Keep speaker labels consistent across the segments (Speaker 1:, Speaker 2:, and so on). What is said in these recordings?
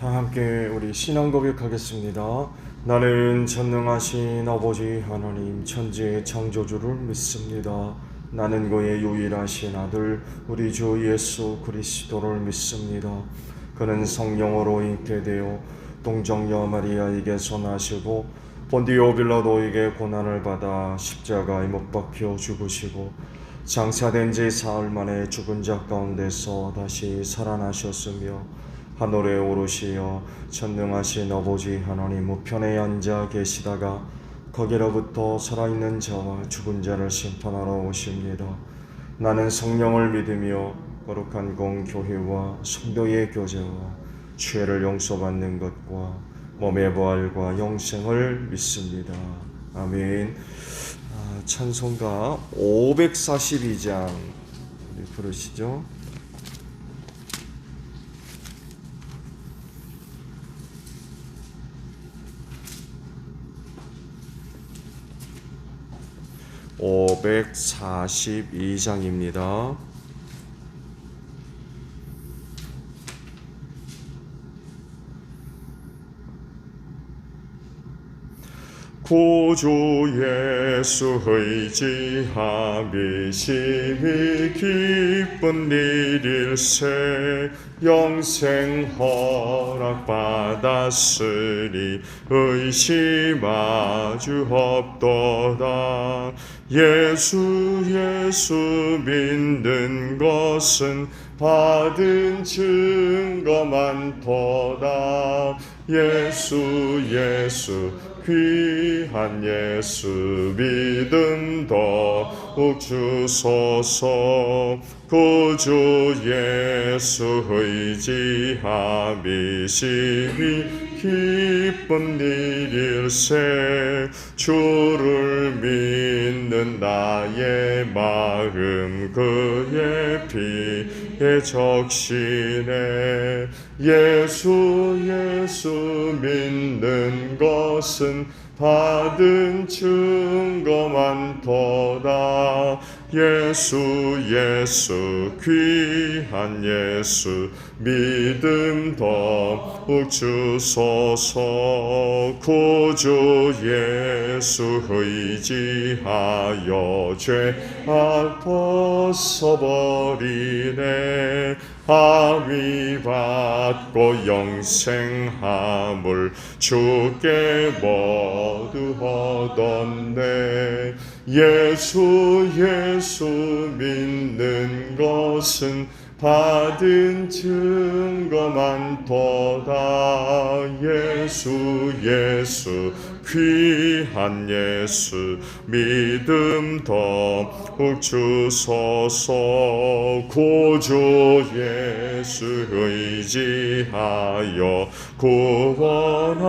Speaker 1: 다 함께 우리 신앙 고백하겠습니다. 나는 전능하신 아버지 하나님 천지의 창조주를 믿습니다. 나는 그의 유일하신 아들 우리 주 예수 그리스도를 믿습니다. 그는 성령으로 잉태되어 동정녀 마리아에게서 나시고 본디오 빌라도에게 고난을 받아 십자가에 못 박혀 죽으시고 장사된 지 사흘 만에 죽은 자 가운데서 다시 살아나셨으며 하늘에 오르시어 전능하신 아버지 하나님 우편에 앉아 계시다가 거기로부터 살아있는 자와 죽은 자를 심판하러 오십니다. 나는 성령을 믿으며 거룩한 공교회와 성도의 교제와 죄를 용서받는 것과 몸의 부활과 영생을 믿습니다. 아멘. 찬송가 542장 부르시죠. 542장입니다. 구주 예수 의지함이 심히 기쁜 일일세 영생 허락받았으니 의심하주 없도다. 예수 믿는 것은 받은 증거 많도다. 예수 귀한 예수 믿음 더욱 주소서. 구주 예수 의지함이 심히 기쁜 일일세 주를 믿는 나의 마음 그의 피에 적시네. 예수 믿는 것은 받은 증거 많도다. 예수 귀한 예수 믿음 더욱 주소서. 구주 예수 의지하여 죄악 벗어버리네. 함이 받고 영생함을 주께 모두 얻었네. 예수 믿는 것은 받은 증거 많도다. 예수 귀한 예수 믿음 더욱 주소서. 구주 예수 의지하여 구원함을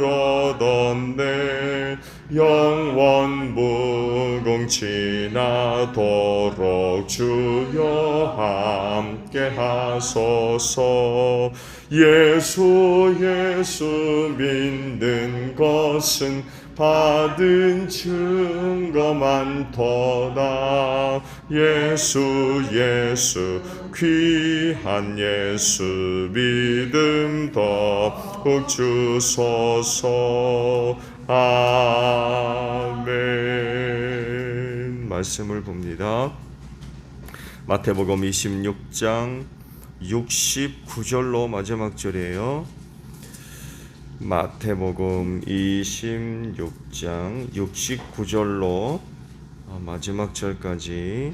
Speaker 1: 얻었네. 영원 무궁지나도록 주여 함께 하소서. 예수 믿는 것은 받은 증거 많도다. 예수 귀한 예수 믿음 더욱 주소서. 아멘. 말씀을 봅니다. 마태복음 26장 69절로 마지막 절이에요. 마태복음 26장 69절로 마지막 절까지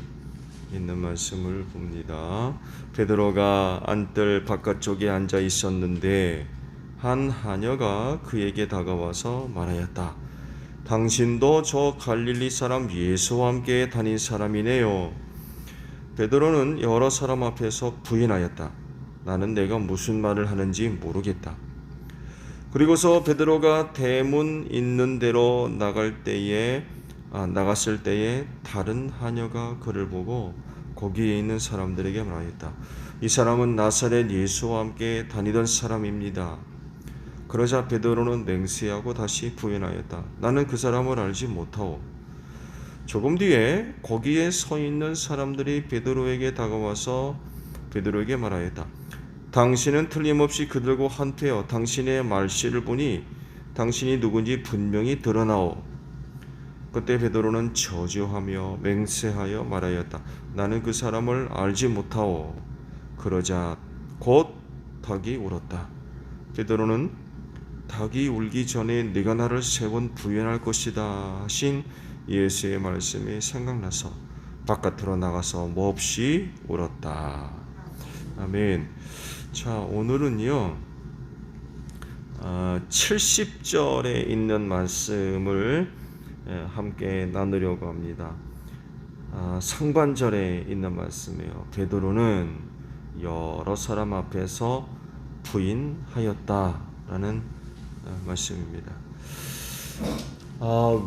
Speaker 1: 있는 말씀을 봅니다. 베드로가 안뜰 바깥쪽에 앉아 있었는데 한 하녀가 그에게 다가와서 말하였다. 당신도 저 갈릴리 사람 예수와 함께 다닌 사람이네요. 베드로는 여러 사람 앞에서 부인하였다. 나는 내가 무슨 말을 하는지 모르겠다. 그리고서 베드로가 대문 있는 데로 나갔을 때에 다른 하녀가 그를 보고 거기에 있는 사람들에게 말하였다. 이 사람은 나사렛 예수와 함께 다니던 사람입니다. 그러자 베드로는 맹세하고 다시 부인하였다. 나는 그 사람을 알지 못하오. 조금 뒤에 거기에 서 있는 사람들이 베드로에게 다가와서 베드로에게 말하였다. 당신은 틀림없이 그들과 한패여 당신의 말씨를 보니 당신이 누군지 분명히 드러나오. 그때 베드로는 저주하며 맹세하여 말하였다. 나는 그 사람을 알지 못하오. 그러자 곧 닭이 울었다. 베드로는 닭이 울기 전에 네가 나를 3번 부인할 것이다 하신 예수의 말씀이 생각나서 바깥으로 나가서 몹시 울었다. 아멘. 자, 오늘은요 70절에 있는 말씀을 함께 나누려고 합니다. 상반절에 있는 말씀이에요. 베드로는 여러 사람 앞에서 부인하였다라는 말씀입니다.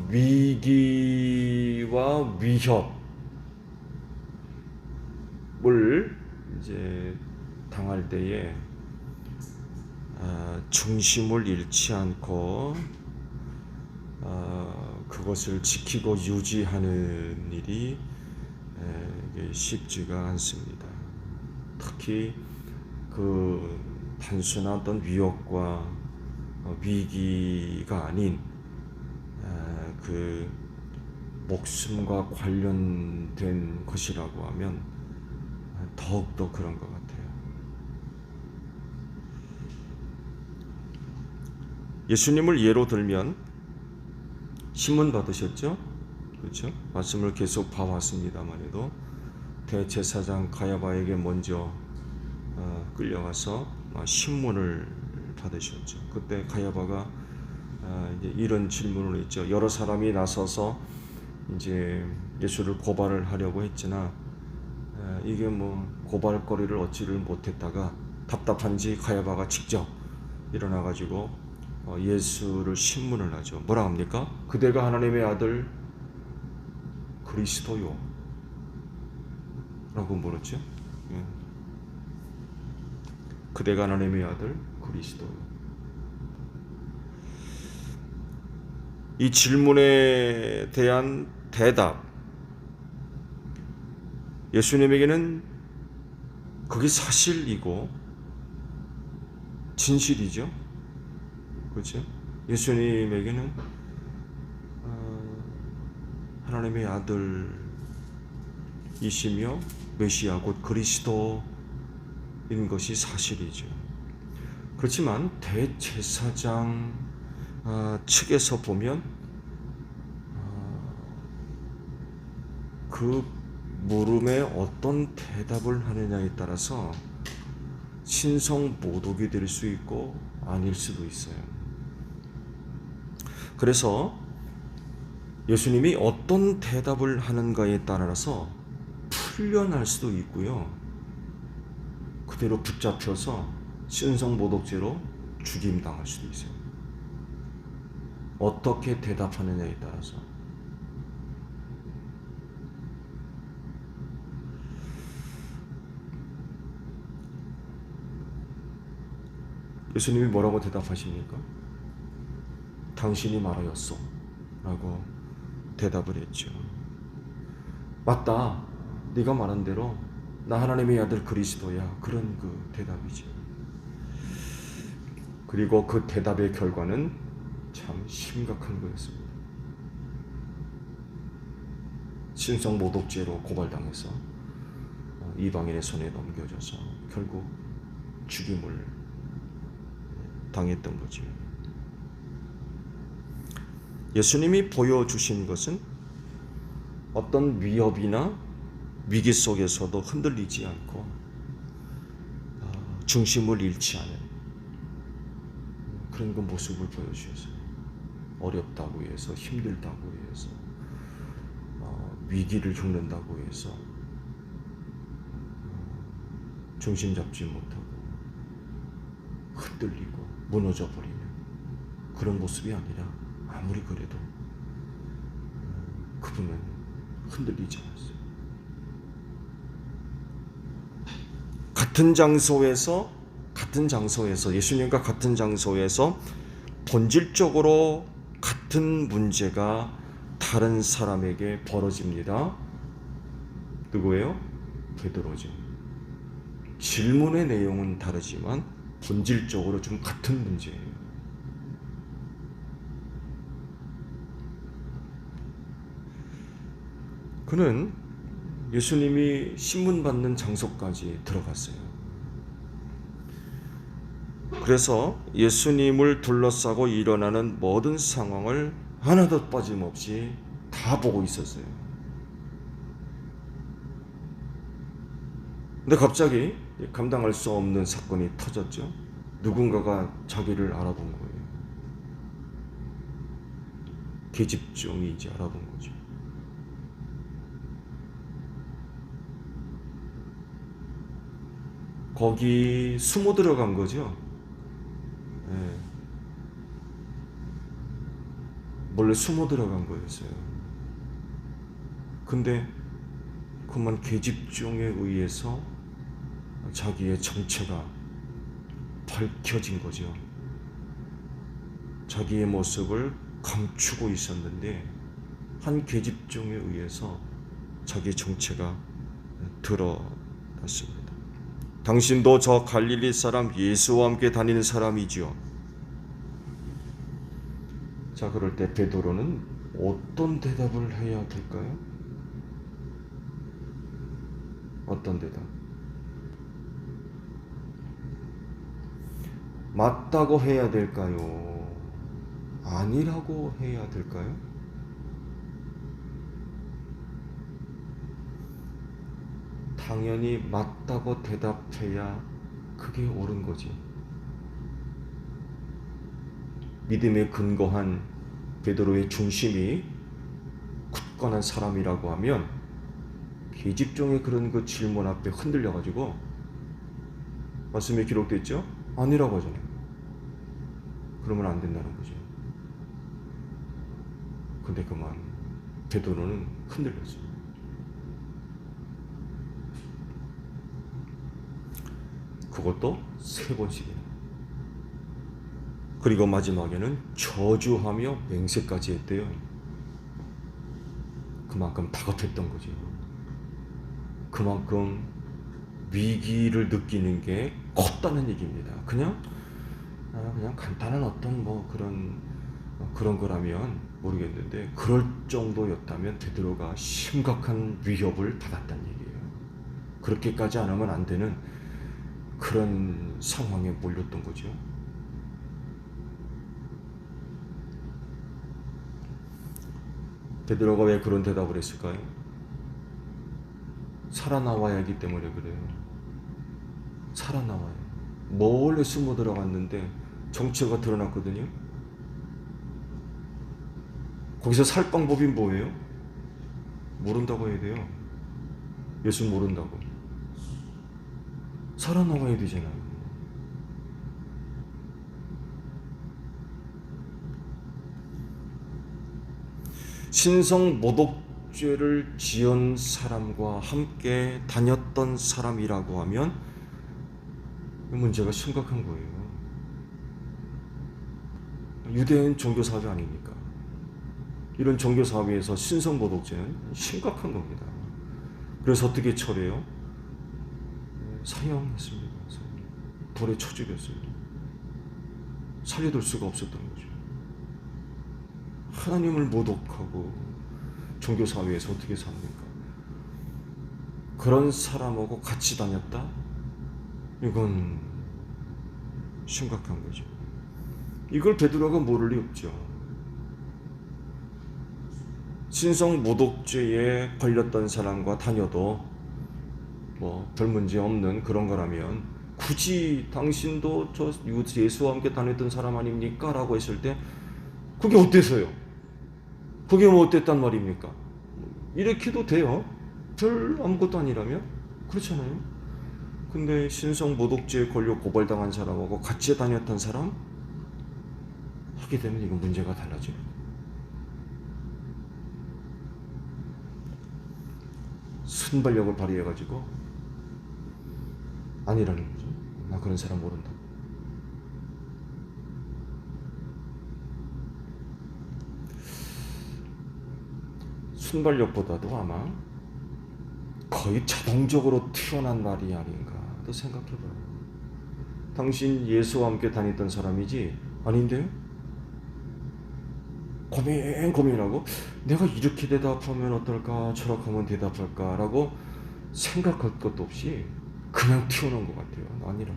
Speaker 1: 위기와 위협을 이제 당할 때에 중심을 잃지 않고 그것을 지키고 유지하는 일이 쉽지가 않습니다. 특히 그 단순한 어떤 위협과 위기가 아닌 그 목숨과 관련된 것이라고 하면 더욱더 그런 것 같아요. 예수님을 예로 들면 신문 받으셨죠? 그렇죠? 말씀을 계속 봐왔습니다만 대제사장 가야바에게 먼저 끌려가서 신문을 받으셨죠. 그때 가야바가 이제 이런 질문을 했죠. 여러 사람이 나서서 이제 예수를 고발을 하려고 했으나 이게 뭐 고발거리를 얻지를 못했다가 답답한지 가야바가 직접 일어나 가지고 예수를 신문을 하죠. 뭐라 합니까? 그대가 하나님의 아들 그리스도요 라고 물었죠. 그대가 하나님의 아들 그리스도요. 이 질문에 대한 대답, 예수님에게는 그게 사실이고 진실이죠. 그렇죠? 예수님에게는 하나님의 아들이시며 메시아 곧 그리스도인 것이 사실이죠. 그렇지만 대제사장 측에서 보면 그 물음에 어떤 대답을 하느냐에 따라서 신성모독이 될 수 있고 아닐 수도 있어요. 그래서 예수님이 어떤 대답을 하는가에 따라서 풀려날 수도 있고요. 그대로 붙잡혀서 신성모독죄로 죽임당할 수도 있어요. 어떻게 대답하느냐에 따라서. 예수님이 뭐라고 대답하십니까? 당신이 말하였소 라고 대답을 했죠. 맞다. 네가 말한 대로 나 하나님의 아들 그리스도야. 그런 그 대답이죠. 그리고 그 대답의 결과는 참 심각한 거였습니다. 신성모독죄로 고발당해서 이방인의 손에 넘겨져서 결국 죽임을 당했던 거죠. 예수님이 보여주신 것은 어떤 위협이나 위기 속에서도 흔들리지 않고 중심을 잃지 않은 그런 그 모습을 보여주셨어요. 어렵다고 해서, 힘들다고 해서, 위기를 겪는다고 해서 중심 잡지 못하고 흔들리고 무너져 버리는 그런 모습이 아니라 아무리 그래도 그분은 흔들리지 않았어요. 같은 장소에서 예수님과 같은 장소에서 본질적으로 같은 문제가 다른 사람에게 벌어집니다. 누구예요? 베드로죠. 질문의 내용은 다르지만 본질적으로 좀 같은 문제예요. 그는 예수님이 신문 받는 장소까지 들어갔어요. 그래서 예수님을 둘러싸고 일어나는 모든 상황을 하나도 빠짐없이 다 보고 있었어요. 근데 갑자기 감당할 수 없는 사건이 터졌죠. 누군가가 자기를 알아본 거예요. 계집종이 이제 알아본 거죠. 거기 숨어 들어간 거죠. 네. 몰래 숨어 들어간 거였어요. 근데 그만 계집종에 의해서 자기의 정체가 밝혀진 거죠. 자기의 모습을 감추고 있었는데 한 계집종에 의해서 자기의 정체가 드러났습니다. 당신도 저 갈릴리 사람 예수와 함께 다니는 사람이지요. 자, 그럴 때 베드로는 어떤 대답을 해야 될까요? 어떤 대답? 맞다고 해야 될까요? 아니라고 해야 될까요? 당연히 맞다고 대답해야 그게 옳은 거지. 믿음에 근거한 베드로의 중심이 굳건한 사람이라고 하면 계집종의 그런 그 질문 앞에 흔들려가지고 말씀에 기록됐죠? 아니라고 하잖아요. 그러면 안 된다는 거죠. 근데 그만 베드로는 흔들렸어요. 그것도 3번씩이나. 그리고 마지막에는 저주하며 맹세까지 했대요. 그만큼 다급했던 거죠. 그만큼 위기를 느끼는 게 컸다는 얘기입니다. 그냥 간단한 어떤 그런 거라면 모르겠는데 그럴 정도였다면 베드로가 심각한 위협을 받았다는 얘기예요. 그렇게까지 안 하면 안 되는 그런 상황에 몰렸던 거죠. 베드로가 왜 그런 대답을 했을까요? 살아나와야 하기 때문에 그래요. 살아나와요. 몰래 숨어 들어갔는데 정체가 드러났거든요. 거기서 살 방법이 뭐예요? 모른다고 해야 돼요. 예수 모른다고. 살아나와야 되잖아요. 신성 모독죄를 지은 사람과 함께 다녔던 사람이라고 하면 문제가 심각한 거예요. 유대인 종교사회 아닙니까? 이런 종교사회에서 신성 모독죄는 심각한 겁니다. 그래서 어떻게 처리해요? 사형했습니다. 돌에 쳐 죽였어요. 살려둘 수가 없었던 거죠. 하나님을 모독하고 종교사회에서 어떻게 삽니까? 그런 사람하고 같이 다녔다? 이건 심각한 거죠. 이걸 베드로가 모를 리 없죠. 신성 모독죄에 걸렸던 사람과 다녀도 별 문제 없는 그런 거라면 굳이 당신도 저 예수와 함께 다녔던 사람 아닙니까? 라고 했을 때 그게 어때서요? 그게 뭐 어땠단 말입니까? 이렇게도 돼요. 별 아무것도 아니라면? 그렇잖아요. 근데 신성 모독죄에 걸려 고발당한 사람하고 같이 다녔던 사람? 하게 되면 이건 문제가 달라져요. 순발력을 발휘해가지고 아니라는 거죠. 나 그런 사람 모른다. 순발력보다도 아마 거의 자동적으로 튀어난 말이 아닌가 또 생각해봐요. 당신 예수와 함께 다녔던 사람이지? 아닌데요? 고민하고 내가 이렇게 대답하면 어떨까, 저렇게 하면 대답할까 라고 생각할 것도 없이 그냥 튀어나온 것 같아요. 아니라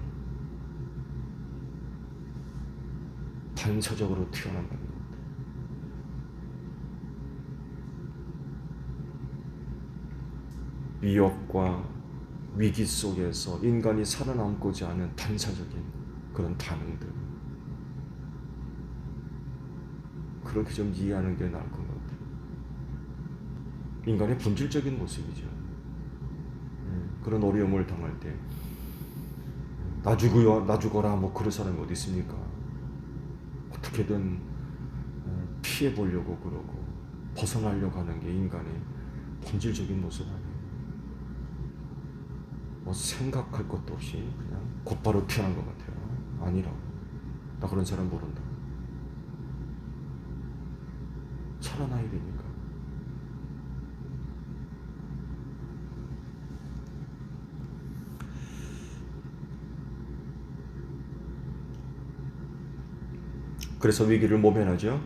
Speaker 1: 반사적으로 튀어나온다는 것 같아요. 위협과 위기 속에서 인간이 살아남고자 하는 반사적인 그런 반응들, 그렇게 좀 이해하는 게 나을 것 같아요. 인간의 본질적인 모습이죠. 그런 어려움을 당할 때 나 죽어라 뭐 그런 사람이 어디 있습니까? 어떻게든 피해 보려고 그러고 벗어나려고 하는 게 인간의 본질적인 모습 아니에요. 뭐 생각할 것도 없이 그냥 곧바로 튀어난 것 같아요. 아니라고. 나 그런 사람 모른다. 살아나야 되니까. 그래서 위기를 모면하죠.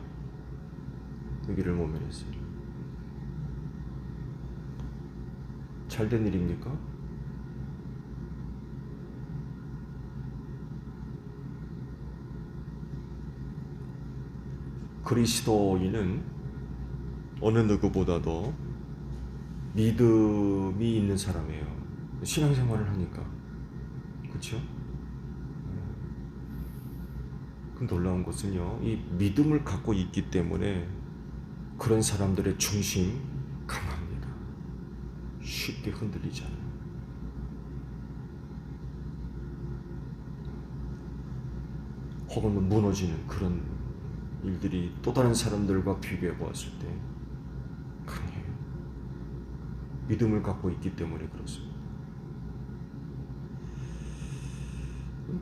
Speaker 1: 위기를 모면했어요. 잘된 일입니까? 그리스도인은 어느 누구보다도 믿음이 있는 사람이에요. 신앙생활을 하니까. 그렇죠? 그 놀라운 것은요, 이 믿음을 갖고 있기 때문에 그런 사람들의 중심 강합니다. 쉽게 흔들리지 않아요. 혹은 무너지는 그런 일들이 또 다른 사람들과 비교해 보았을 때 강해요. 믿음을 갖고 있기 때문에 그렇습니다.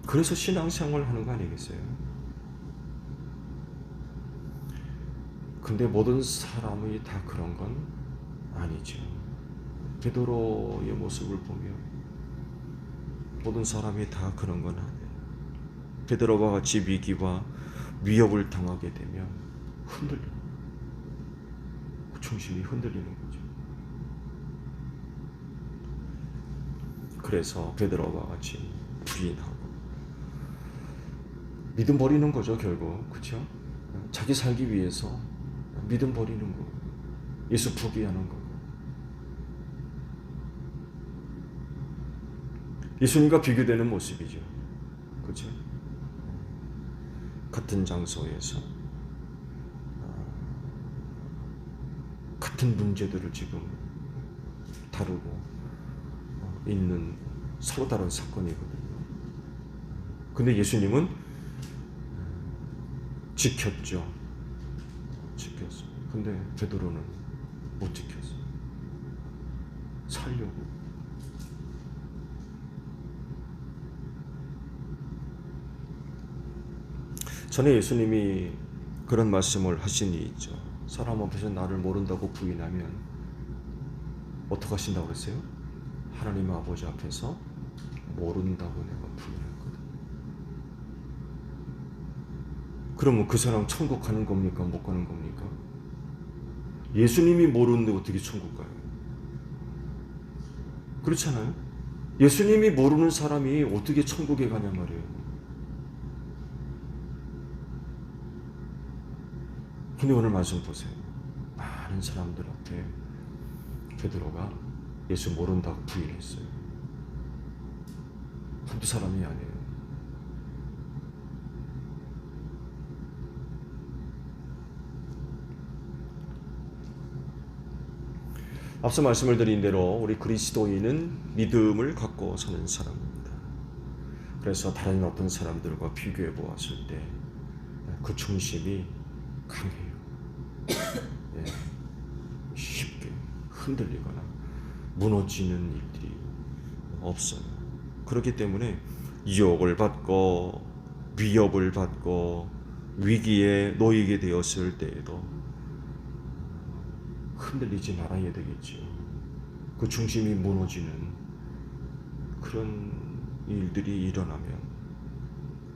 Speaker 1: 그래서 신앙생활을 하는 거 아니겠어요? 근데 모든 사람이 다 그런 건 아니죠. 베드로의 모습을 보면 모든 사람이 다 그런 건 아니에요. 베드로와 같이 위기와 위협을 당하게 되면 흔들려요. 그 중심이 흔들리는 거죠. 그래서 베드로와 같이 부인하고 믿음 버리는 거죠, 결국. 그렇죠? 자기 살기 위해서 믿음 버리는 거, 예수 포기하는 거. 예수님과 비교되는 모습이죠. 그렇죠? 같은 장소에서 같은 문제들을 지금 다루고 있는 서로 다른 사건이거든요. 근데 예수님은 지켰죠. 지켰어요. 근데 베드로는 못 지켰어요. 살려고. 전에 예수님이 그런 말씀을 하신 일이 있죠. 사람 앞에서 나를 모른다고 부인하면 어떻게 하신다고 그랬어요? 하나님 아버지 앞에서 모른다고 내가 부인했거든. 그러면 그 사람 천국 가는 겁니까? 못 가는 겁니까? 예수님이 모르는데 어떻게 천국 가요? 그렇잖아요? 예수님이 모르는 사람이 어떻게 천국에 가냐 말이에요. 근데 오늘 말씀 보세요. 많은 사람들 앞에 베드로가 예수 모른다고 부인했어요. 한두 사람이 아니에요. 앞서 말씀을 드린 대로 우리 그리스도인은 믿음을 갖고 사는 사람입니다. 그래서 다른 어떤 사람들과 비교해 보았을 때 그 중심이 강해요. 예, 쉽게 흔들리거나 무너지는 일들이 없어요. 그렇기 때문에 유혹을 받고 위협을 받고 위기에 놓이게 되었을 때에도 흔들리지 말아야 되겠죠. 그 중심이 무너지는 그런 이 일들이 일어나면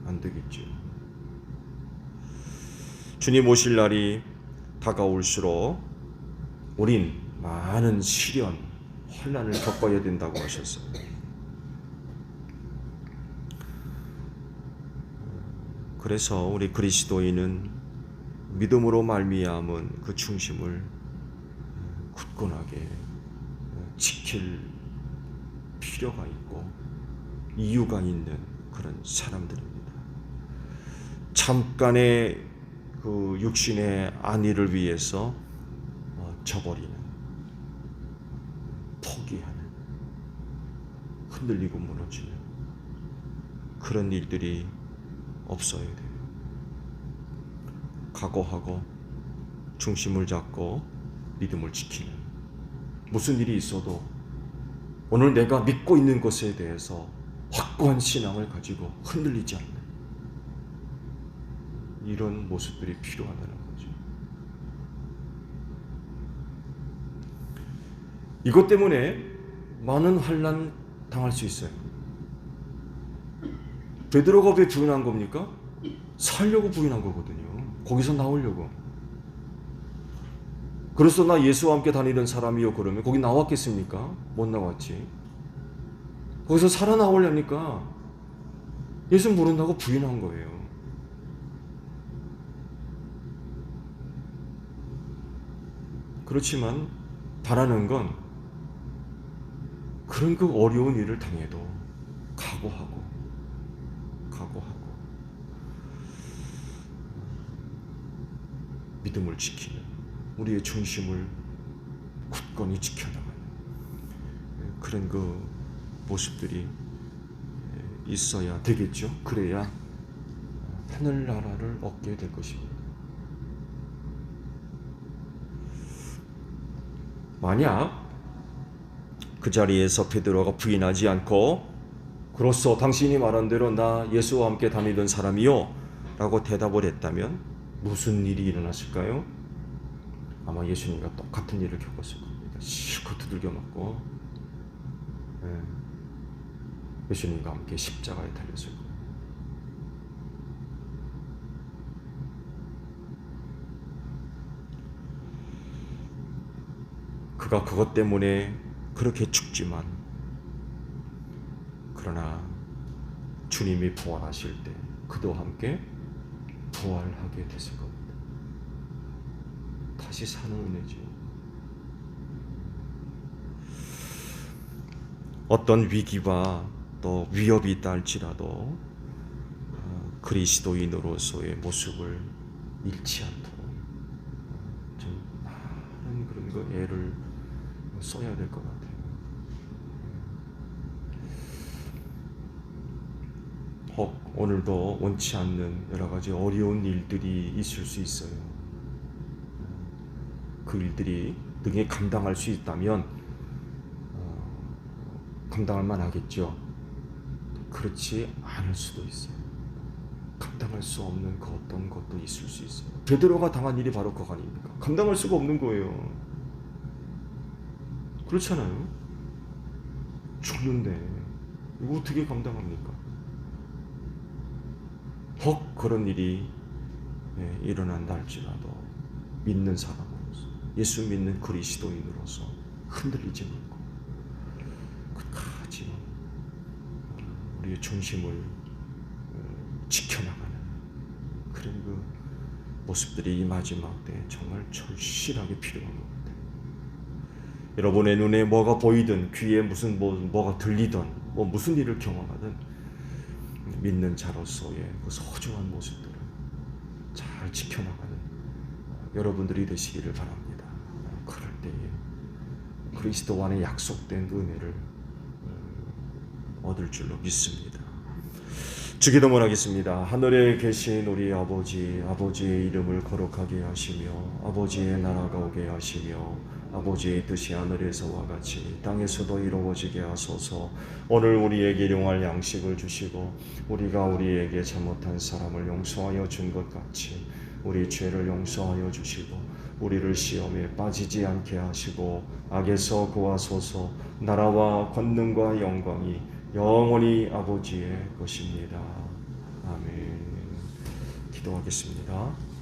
Speaker 1: 안 되겠죠. 주님 오실 날이 다가올수록 우린 많은 시련, 환난을 겪어야 된다고 하셨어요. 그래서 우리 그리스도인은 믿음으로 말미암은 그 중심을 굳건하게 지킬 필요가 있고 이유가 있는 그런 사람들입니다. 잠깐의 그 육신의 안위를 위해서 저버리는, 포기하는, 흔들리고 무너지는 그런 일들이 없어야 돼요. 각오하고 중심을 잡고 믿음을 지키는, 무슨 일이 있어도 오늘 내가 믿고 있는 것에 대해서 확고한 신앙을 가지고 흔들리지 않는 이런 모습들이 필요하다는 거죠. 이것 때문에 많은 환난 당할 수 있어요. 베드로가 왜 부인한 겁니까? 살려고 부인한 거거든요. 거기서 나오려고. 그래서 나 예수와 함께 다니던 사람이요 그러면 거기 나왔겠습니까? 못 나왔지. 거기서 살아나오려니까 예수 모른다고 부인한 거예요. 그렇지만 바라는 건 그런 그 어려운 일을 당해도 각오하고 믿음을 지키는, 우리의 중심을 굳건히 지켜나가는 그런 그 모습들이 있어야 되겠죠. 그래야 하늘나라를 얻게 될 것입니다. 만약 그 자리에서 베드로가 부인하지 않고 그로써 당신이 말한 대로 나 예수와 함께 다니던 사람이요 라고 대답을 했다면 무슨 일이 일어났을까요? 아마 예수님과 똑같은 일을 겪었을 겁니다. 실컷 두들겨 맞고 예수님과 함께 십자가에 달렸을 겁니다. 그가 그것 때문에 그렇게 죽지만 그러나 주님이 부활하실 때 그도 함께 부활하게 됐을 겁니다. 다시 사는 은혜죠. 어떤 위기와 또 위협이 있다 할지라도 그리스도인으로서의 모습을 잃지 않도록 좀 많은 그런 거 애를 써야 될 것 같아요. 혹 오늘도 원치 않는 여러 가지 어려운 일들이 있을 수 있어요. 그 일들이 등에 감당할 수 있다면 감당할 만하겠죠. 그렇지 않을 수도 있어요. 감당할 수 없는 그 어떤 것도 있을 수 있어요. 베드로가 당한 일이 바로 그거 아닙니까? 감당할 수가 없는 거예요. 그렇잖아요. 죽는데 이거 어떻게 감당합니까? 혹 그런 일이 일어난다 할지라도 믿는 사람으로서, 예수 믿는 그리스도인으로서 흔들리지 말고 끝까지 우리의 중심을 지켜나가는 그런 그 모습들이 이 마지막 때 정말 절실하게 필요한 것 같아요. 여러분의 눈에 뭐가 보이든 귀에 무슨 뭐가 들리든 무슨 일을 경험하든 믿는 자로서의 그 소중한 모습들을 잘 지켜나가는 여러분들이 되시기를 바랍니다. 그럴 때에 그리스도 안에 약속된 은혜를 얻을 줄로 믿습니다. 주기도문 하겠습니다. 하늘에 계신 우리 아버지, 아버지의 이름을 거룩하게 하시며 아버지의 나라가 오게 하시며 아버지의 뜻이 하늘에서와 같이 땅에서도 이루어지게 하소서. 오늘 우리에게 일용할 양식을 주시고 우리가 우리에게 잘못한 사람을 용서하여 준 것 같이 우리 죄를 용서하여 주시고 우리를 시험에 빠지지 않게 하시고 악에서 구하소서. 나라와 권능과 영광이 영원히 아버지의 것입니다. 아멘. 기도하겠습니다.